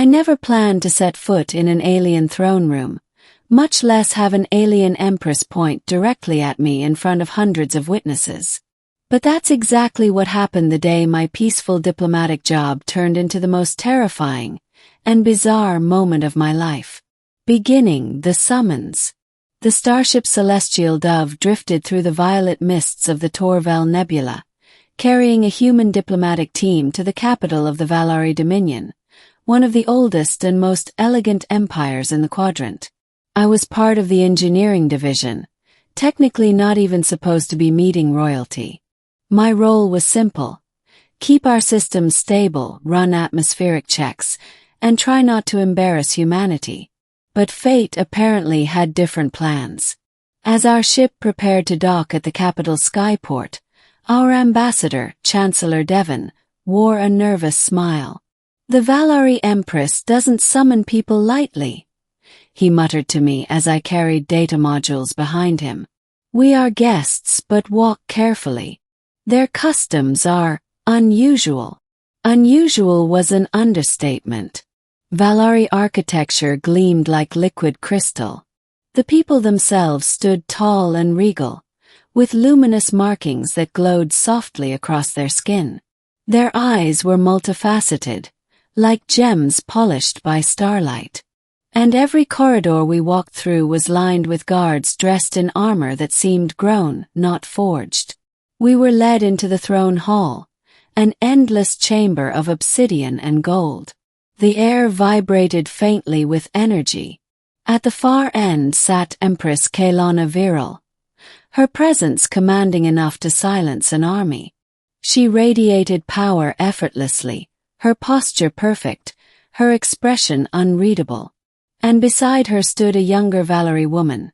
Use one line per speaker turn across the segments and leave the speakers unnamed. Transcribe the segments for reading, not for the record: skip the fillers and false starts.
I never planned to set foot in an alien throne room, much less have an alien empress point directly at me in front of hundreds of witnesses. But that's exactly what happened the day my peaceful diplomatic job turned into the most terrifying and bizarre moment of my life. Beginning the summons. The starship Celestial Dove drifted through the violet mists of the Torvel Nebula, carrying a human diplomatic team to the capital of the Valari Dominion, one of the oldest and most elegant empires in the quadrant. I was part of the engineering division, technically not even supposed to be meeting royalty. My role was simple: keep our systems stable, run atmospheric checks, and try not to embarrass humanity. But fate apparently had different plans. As our ship prepared to dock at the capital's skyport, our ambassador, Chancellor Devon, wore a nervous smile. "The Valari Empress doesn't summon people lightly," he muttered to me as I carried data modules behind him. "We are guests, but walk carefully. Their customs are unusual." Unusual was an understatement. Valari architecture gleamed like liquid crystal. The people themselves stood tall and regal, with luminous markings that glowed softly across their skin. Their eyes were multifaceted, like gems polished by starlight. And every corridor we walked through was lined with guards dressed in armor that seemed grown, not forged. We were led into the throne hall, an endless chamber of obsidian and gold. The air vibrated faintly with energy. At the far end sat Empress Kaelana Viral, her presence commanding enough to silence an army. She radiated power effortlessly, her posture perfect, her expression unreadable. And beside her stood a younger Valari woman,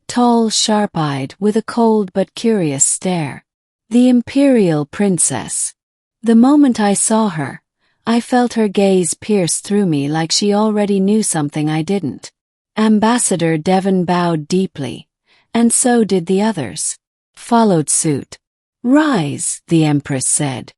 tall, sharp-eyed, with a cold but curious stare. The Imperial Princess. The moment I saw her, I felt her gaze pierce through me like she already knew something I didn't. Ambassador Devon bowed deeply, and so did the others. Followed suit. "Rise," the Empress said.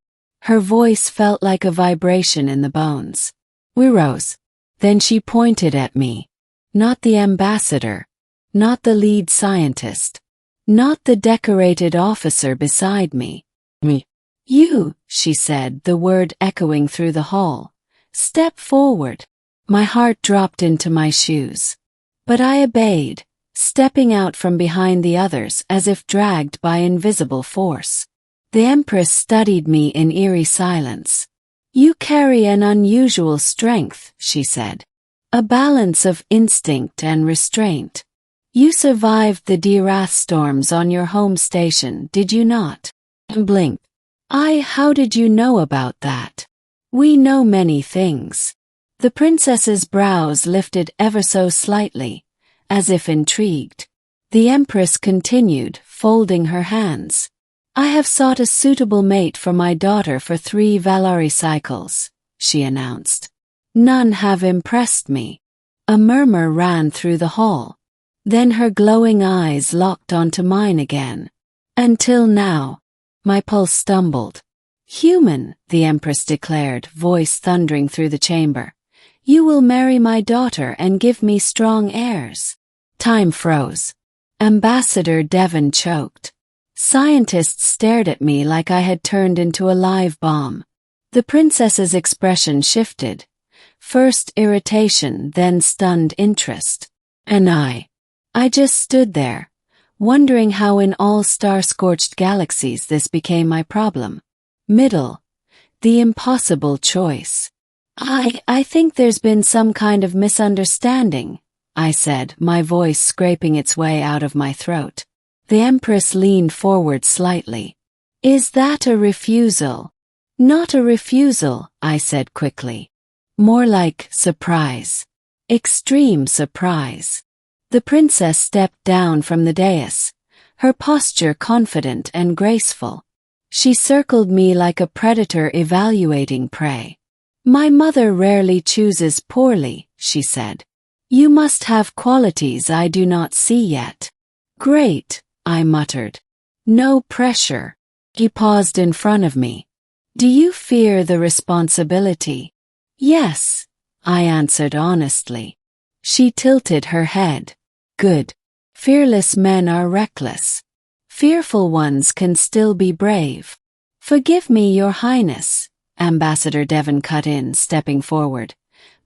Her voice felt like a vibration in the bones. We rose. Then she pointed at me. Not the ambassador. Not the lead scientist. Not the decorated officer beside me. Me. "You," she said, the word echoing through the hall. "Step forward." My heart dropped into my shoes. But I obeyed, stepping out from behind the others as if dragged by invisible force. The Empress studied me in eerie silence. "You carry an unusual strength," she said. "A balance of instinct and restraint. You survived the Dirath storms on your home station, did you not?" Blinked. How did you know about that?" "We know many things." The princess's brows lifted ever so slightly, as if intrigued. The Empress continued, folding her hands. "I have sought a suitable mate for my daughter for 3 Valari cycles," she announced. "None have impressed me." A murmur ran through the hall. Then her glowing eyes locked onto mine again. "Until now." My pulse stumbled. "Human," the Empress declared, voice thundering through the chamber. "You will marry my daughter and give me strong heirs." Time froze. Ambassador Devon choked. Scientists stared at me like I had turned into a live bomb. The princess's expression shifted. First irritation, then stunned interest. And I just stood there, wondering how in all star-scorched galaxies this became my problem. Middle. The impossible choice. I think there's been some kind of misunderstanding," I said, my voice scraping its way out of my throat. The Empress leaned forward slightly. "Is that a refusal?" "Not a refusal," I said quickly. "More like surprise. Extreme surprise." The princess stepped down from the dais, her posture confident and graceful. She circled me like a predator evaluating prey. "My mother rarely chooses poorly," she said. "You must have qualities I do not see yet." "Great," I muttered. "No pressure." He paused in front of me. "Do you fear the responsibility?" "Yes," I answered honestly. She tilted her head. Good. Fearless men are reckless. Fearful ones can still be brave. Forgive me, Your Highness, Ambassador Devon cut in, stepping forward.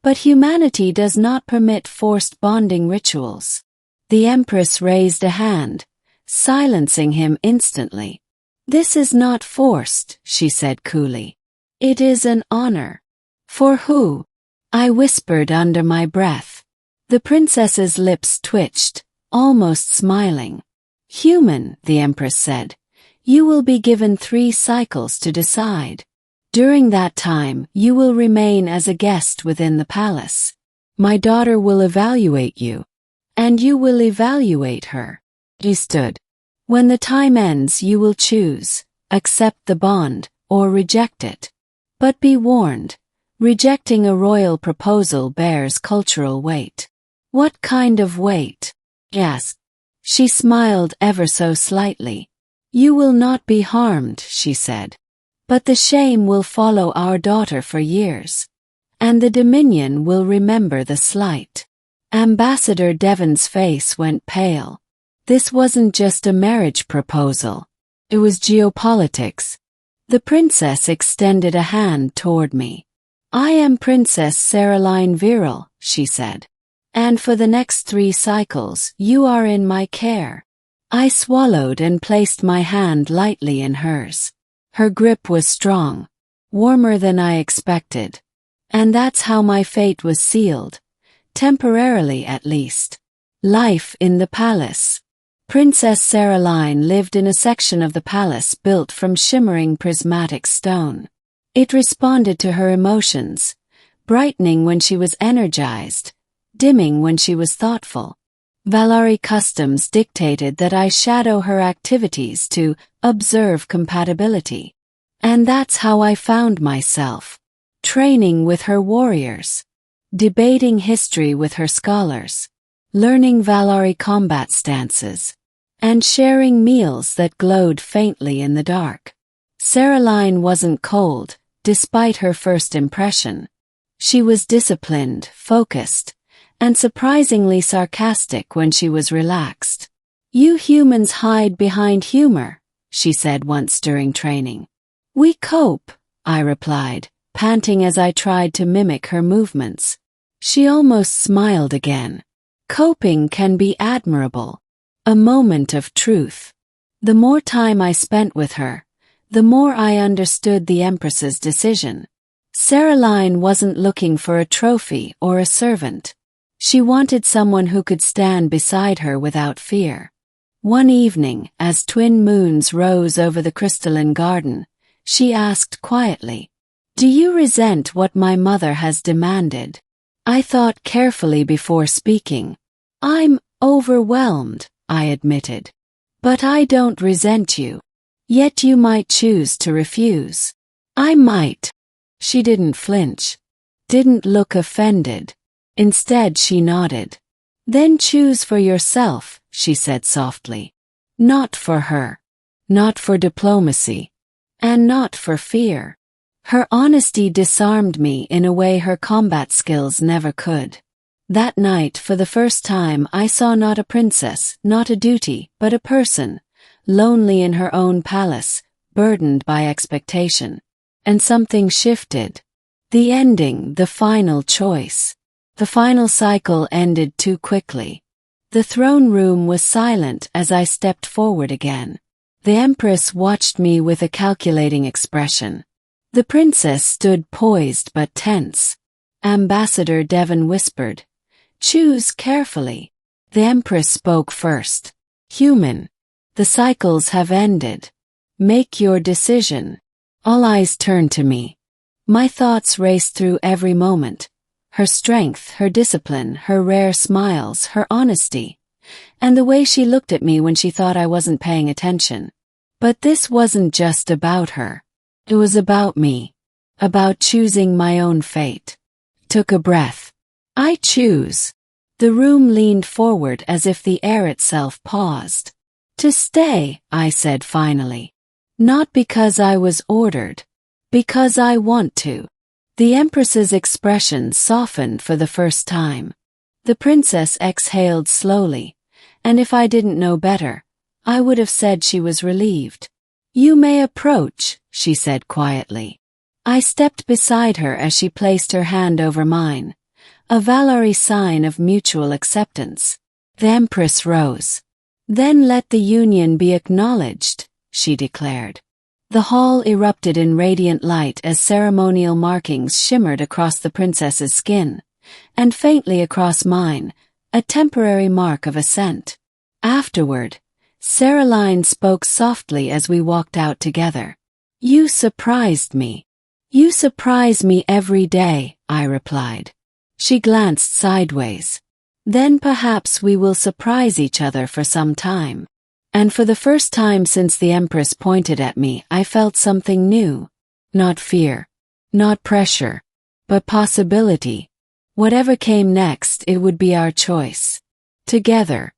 But humanity does not permit forced bonding rituals. The Empress raised a hand, silencing him instantly. This is not forced, she said coolly. It is an honor. For who? I whispered under my breath. The princess's lips twitched, almost smiling. Human, the Empress said. You will be given 3 cycles to decide. During that time, you will remain as a guest within the palace. My daughter will evaluate you. And you will evaluate her. He stood. When the time ends, you will choose, accept the bond, or reject it. But be warned, rejecting a royal proposal bears cultural weight. What kind of weight? He asked. She smiled ever so slightly. You will not be harmed, she said. But the shame will follow our daughter for years. And the Dominion will remember the slight. Ambassador Devon's face went pale. This wasn't just a marriage proposal. It was geopolitics. The princess extended a hand toward me. I am Princess Seralyne Viral, she said. And for the next 3 cycles, you are in my care. I swallowed and placed my hand lightly in hers. Her grip was strong, warmer than I expected. And that's how my fate was sealed, temporarily at least. Life in the palace. Princess Seralyne lived in a section of the palace built from shimmering prismatic stone. It responded to her emotions, brightening when she was energized, dimming when she was thoughtful. Valari customs dictated that I shadow her activities to observe compatibility. And that's how I found myself, training with her warriors, debating history with her scholars, learning Valari combat stances, and sharing meals that glowed faintly in the dark. Seralyne wasn't cold, despite her first impression. She was disciplined, focused, and surprisingly sarcastic when she was relaxed. You humans hide behind humor, she said once during training. We cope, I replied, panting as I tried to mimic her movements. She almost smiled again. Coping can be admirable. A moment of truth. The more time I spent with her, the more I understood the Empress's decision. Seralyne wasn't looking for a trophy or a servant. She wanted someone who could stand beside her without fear. One evening, as twin moons rose over the crystalline garden, she asked quietly, "Do you resent what my mother has demanded?" I thought carefully before speaking. "I'm overwhelmed," I admitted. "But I don't resent you. Yet you might choose to refuse." "I might." She didn't flinch, didn't look offended. Instead, she nodded. "Then choose for yourself," she said softly. "Not for her. Not for diplomacy. And not for fear." Her honesty disarmed me in a way her combat skills never could. That night, for the first time, I saw not a princess, not a duty, but a person, lonely in her own palace, burdened by expectation. And something shifted. The ending, the final choice. The final cycle ended too quickly. The throne room was silent as I stepped forward again. The Empress watched me with a calculating expression. The princess stood poised but tense. Ambassador Devon whispered, "Choose carefully." The Empress spoke first. "Human. The cycles have ended. Make your decision." All eyes turned to me. My thoughts raced through every moment. Her strength, her discipline, her rare smiles, her honesty, and the way she looked at me when she thought I wasn't paying attention. But this wasn't just about her. It was about me. About choosing my own fate. Took a breath. "I choose." The room leaned forward as if the air itself paused. "To stay," I said finally. "Not because I was ordered. Because I want to." The Empress's expression softened for the first time. The princess exhaled slowly, and if I didn't know better, I would have said she was relieved. "You may approach," she said quietly. I stepped beside her as she placed her hand over mine, a Valari sign of mutual acceptance. The Empress rose. "Then let the union be acknowledged," she declared. The hall erupted in radiant light as ceremonial markings shimmered across the princess's skin, and faintly across mine, a temporary mark of assent. Afterward, Seralyne spoke softly as we walked out together. "You surprised me." "You surprise me every day," I replied. She glanced sideways. "Then perhaps we will surprise each other for some time." And for the first time since the Empress pointed at me, I felt something new. Not fear. Not pressure. But possibility. Whatever came next, it would be our choice. Together.